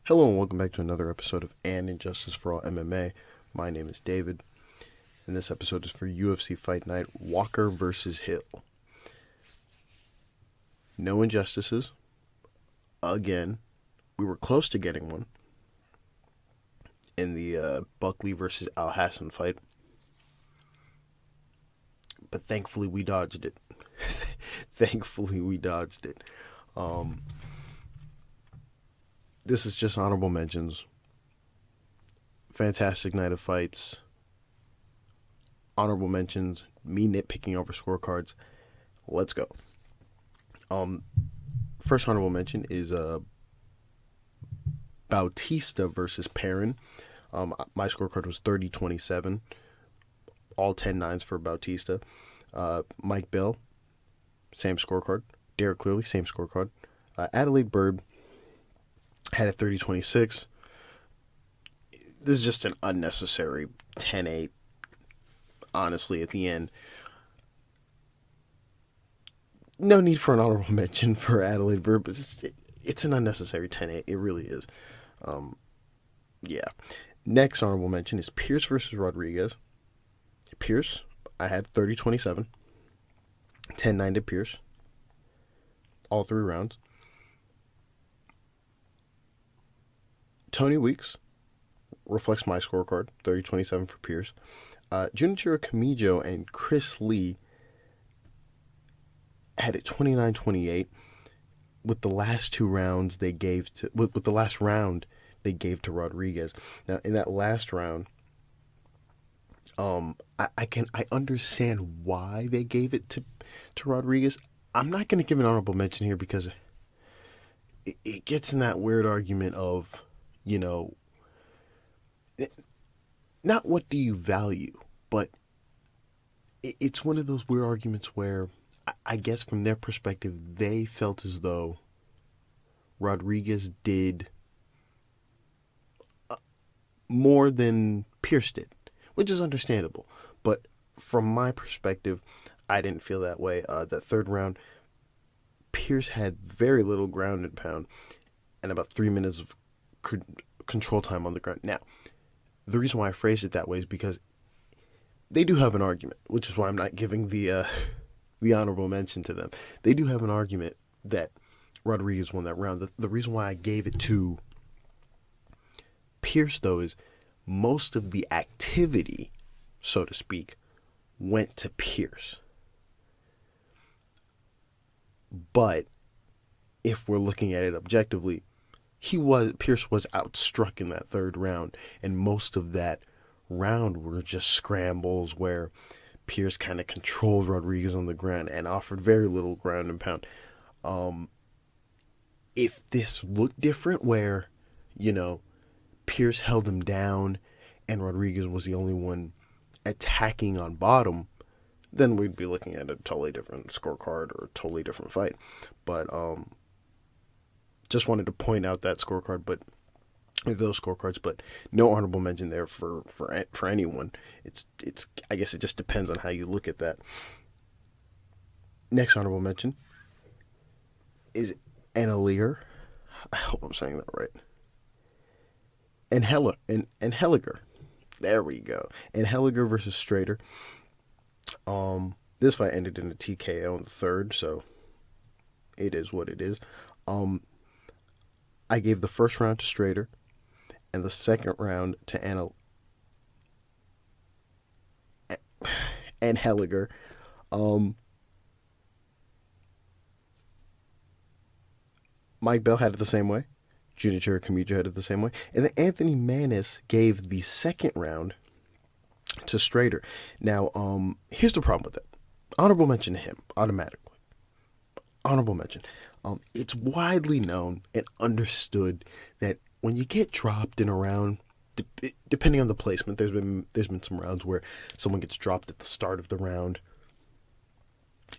Hello and welcome back to another episode of Injustice For All MMA. My name is David, and this episode is for UFC Fight Night Walker versus Hill. No injustices. Again, we were close to getting one in the Buckley versus Alhassan fight, but thankfully we dodged it. This is just honorable mentions. Fantastic night of fights. Honorable mentions. Me nitpicking over scorecards. Let's go. First honorable mention is Bautista versus Perrin. My scorecard was 30-27. All 10 nines for Bautista. Mike Bell, same scorecard. Derek Clearly, same scorecard. Adelaide Bird had a 30-26. This is just an unnecessary 10-8. Honestly, at the end. No need for an honorable mention for Adelaide Bird, but it's an unnecessary 10-8. It really is. Yeah. Next honorable mention is Pearce versus Rodriguez. Pearce, I had 30-27. 10-9 to Pearce. All three rounds. Tony Weeks reflects my scorecard, 30-27 for Pearce. Junichiro Kamijo and Chris Lee had it 29-28 with the last two rounds they gave to with the last round they gave to Rodriguez. Now in that last round, I understand why they gave it to Rodriguez. I'm not going to give an honorable mention here because it gets in that weird argument of, you know, not what do you value, but it's one of those weird arguments where I guess from their perspective, they felt as though Rodriguez did more than Pearce did, which is understandable. But from my perspective, I didn't feel that way. That third round, Pearce had very little ground and pound and about 3 minutes of control time on the ground. Now, the reason why I phrased it that way is because they do have an argument, which is why I'm not giving the honorable mention to them. They do have an argument that Rodriguez won that round. The reason why I gave it to Pearce, though, is most of the activity, so to speak, went to Pearce. But if we're looking at it objectively, Pearce was outstruck in that third round, and most of that round were just scrambles where Pearce kind of controlled Rodriguez on the ground and offered very little ground and pound. If this looked different where, you know, Pearce held him down and Rodriguez was the only one attacking on bottom, then we'd be looking at a totally different scorecard or a totally different fight. But just wanted to point out that scorecard, but those scorecards, but no honorable mention there for anyone. It's I guess it just depends on how you look at that. Next honorable mention is Anheliger. I hope I'm saying that right. Anheliger. There we go. Anheliger versus Strader. This fight ended in a TKO in the third, so it is what it is. I gave the first round to Strader and the second round to Anheliger. Mike Bell had it the same way. Junichiro Kamijo had it the same way. And then Anthony Manis gave the second round to Strader. Now, here's the problem with it. Honorable mention to him, automatically. Honorable mention. It's widely known and understood that when you get dropped in a round, depending on the placement, there's been some rounds where someone gets dropped at the start of the round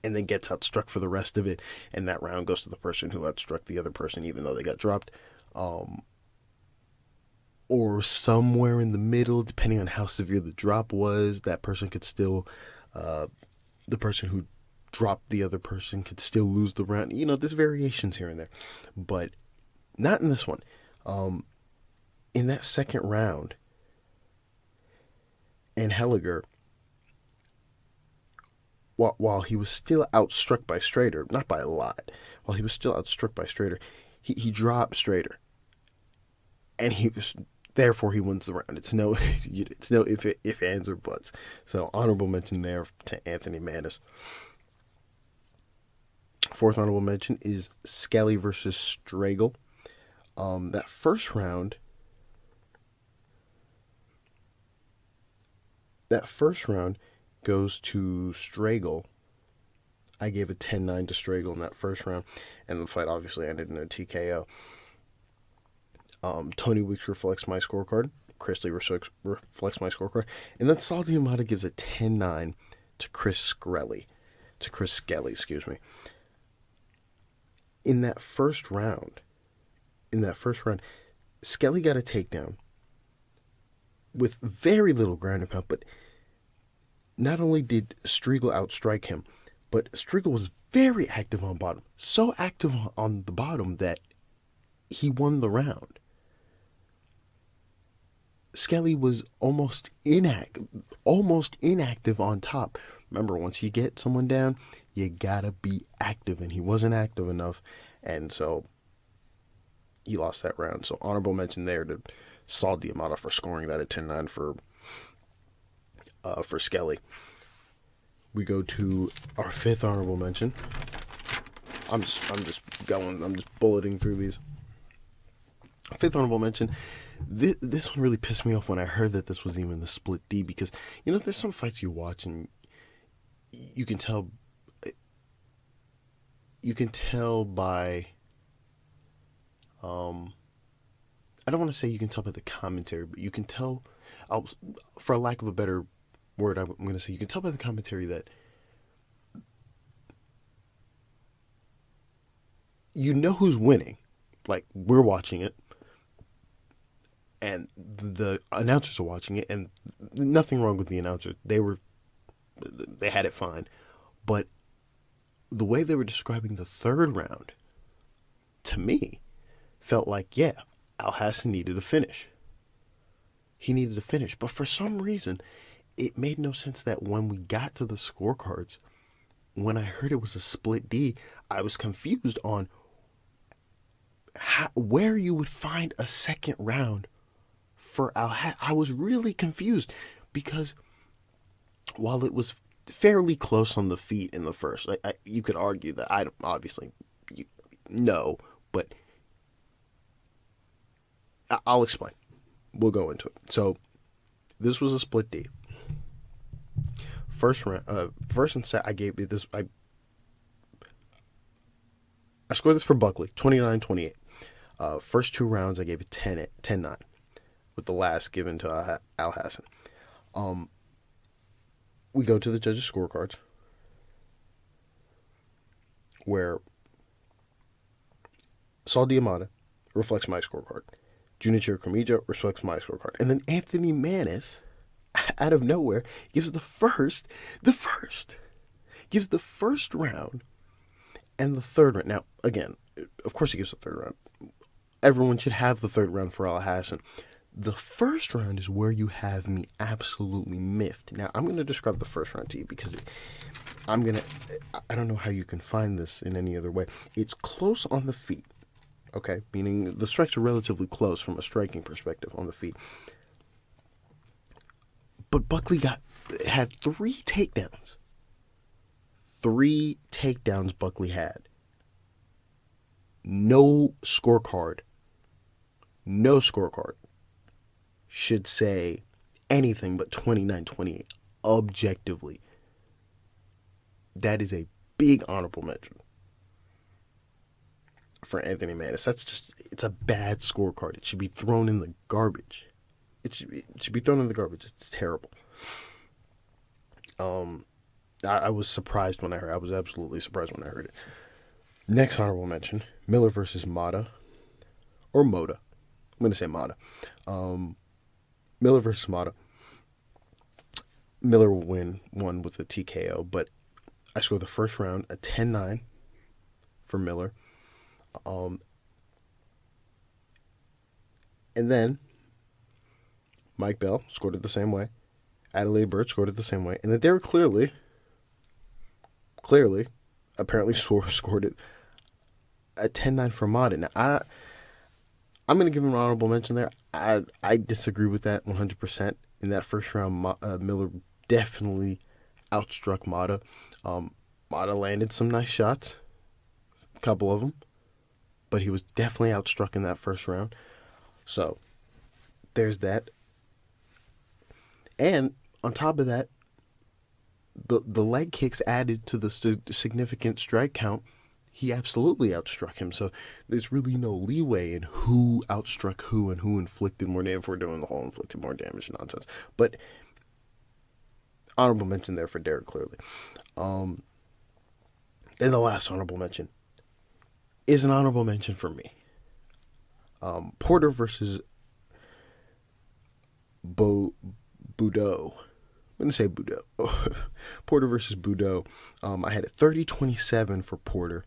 and then gets outstruck for the rest of it, and that round goes to the person who outstruck the other person even though they got dropped. Or somewhere in the middle, depending on how severe the drop was, that person could still, the person who dropped the other person could still lose the round. You know, there's variations here and there, but not in this one. in that second round, Anheliger, while he was still outstruck by Strader, not by a lot, while he was still outstruck by Strader, he dropped Strader, and therefore he wins the round. It's no if ands or buts. So honorable mention there to Anthony Manis. Fourth honorable mention is Skelly versus Stragal. That first round goes to Stragal. I gave a 10-9 to Stragal in that first round, and the fight obviously ended in a TKO. Tony Weeks reflects my scorecard. Chris Lee reflects my scorecard. And then Sal Diamata gives a 10-9 to Chris Skelly. In that first round, Skelly got a takedown with very little ground and pound, but not only did Striegl outstrike him, but Striegl was very active on bottom. So active on the bottom that he won the round. Skelly was almost inactive on top. Remember, once you get someone down, you gotta be active, and he wasn't active enough, and so he lost that round. So honorable mention there to Sal Diamata for scoring that at 10-9 for Skelly. We go to our fifth honorable mention. I'm just bulleting through these. Fifth honorable mention. This one really pissed me off when I heard that this was even the split D, because there's some fights you watch and you can tell by I don't want to say you can tell by the commentary, but you can tell, for a lack of a better word, I'm going to say you can tell by the commentary that you know who's winning. Like, we're watching it, and the announcers are watching it, and nothing wrong with the announcers. They had it fine. But the way they were describing the third round, to me, felt like, yeah, Alhassan needed a finish. He needed a finish. But for some reason, it made no sense that when we got to the scorecards, when I heard it was a split D, I was confused on where you would find a second round for Alhassan. I was really confused, because while it was fairly close on the feet in the first, you could argue that but I'll explain. We'll go into it. So this was a split D. First round, first and second, I gave it this. I scored this for Buckley, 29-28. First two rounds, I gave it 10-9, with the last given to Alhassan. We go to the judges' scorecards, where Sal Diamata reflects my scorecard. Junichiro Kamijo reflects my scorecard. And then Anthony Manis, out of nowhere, gives the first round and the third round. Now, again, of course he gives the third round. Everyone should have the third round for Alhassan. The first round is where you have me absolutely miffed. Now, I'm going to describe the first round to you, because I don't know how you can find this in any other way. It's close on the feet, okay? Meaning the strikes are relatively close from a striking perspective on the feet. But Buckley had 3 takedowns. 3 takedowns Buckley had. No scorecard should say anything but 29-28 objectively. That is a big honorable mention for Anthony Manis. It's a bad scorecard. It should be thrown in the garbage. It should be thrown in the garbage. It's terrible. I was surprised when I heard. I was absolutely surprised when I heard it. Next honorable mention: Miller versus Motta, or Motta. I'm going to say Motta. Miller versus Motta. Miller will won with a TKO, but I scored the first round a 10-9 for Miller. And then Mike Bell scored it the same way. Adelaide Burt scored it the same way. And that they were clearly, apparently scored it a 10-9 for Motta. Now, I'm going to give him an honorable mention there. I disagree with that 100%. In that first round, Miller definitely outstruck Motta. Motta landed some nice shots, a couple of them, but he was definitely outstruck in that first round. So, there's that. And on top of that, the leg kicks added to the significant strike count. He absolutely outstruck him. So there's really no leeway in who outstruck who and who inflicted more damage, if we're doing the whole inflicted more damage nonsense. But honorable mention there for Derek, clearly. Then the last honorable mention is an honorable mention for me. Porter versus Bo Budo. I'm going to say Budo. Porter versus Budo. I had it 30-27 for Porter.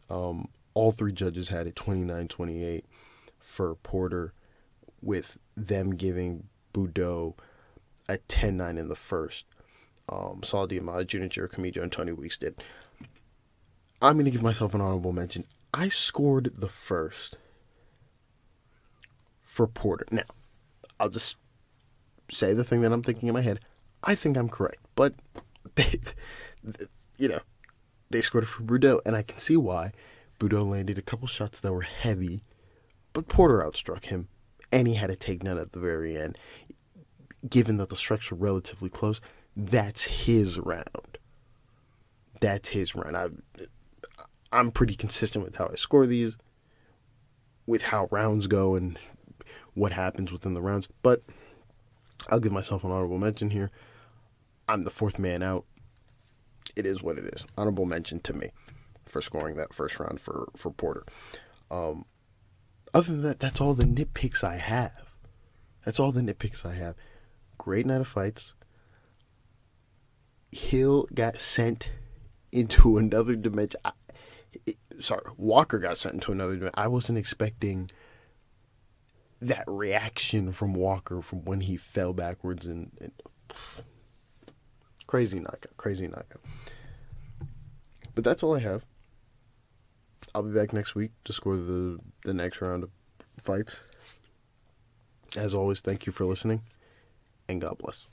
All three judges had it 29-28 for Porter, with them giving Budo a 10-9 in the first. Saul Diamante, Junior Camacho, and Tony Weeks did. I'm going to give myself an honorable mention. I scored the first for Porter. Now, I'll just say the thing that I'm thinking in my head. I think I'm correct, but they scored it for Budo, and I can see why. Budo landed a couple shots that were heavy, but Porter outstruck him, and he had a takedown at the very end. Given that the strikes were relatively close, that's his round. I'm pretty consistent with how I score these, with how rounds go and what happens within the rounds, but I'll give myself an honorable mention here. I'm the fourth man out. It is what it is. Honorable mention to me for scoring that first round for Porter. Other than that, that's all the nitpicks I have. Great night of fights. Hill got sent into another dimension. Walker got sent into another dimension. I wasn't expecting that reaction from Walker from when he fell backwards and crazy knockout. But that's all I have. I'll be back next week to score the next round of fights. As always, thank you for listening, and God bless.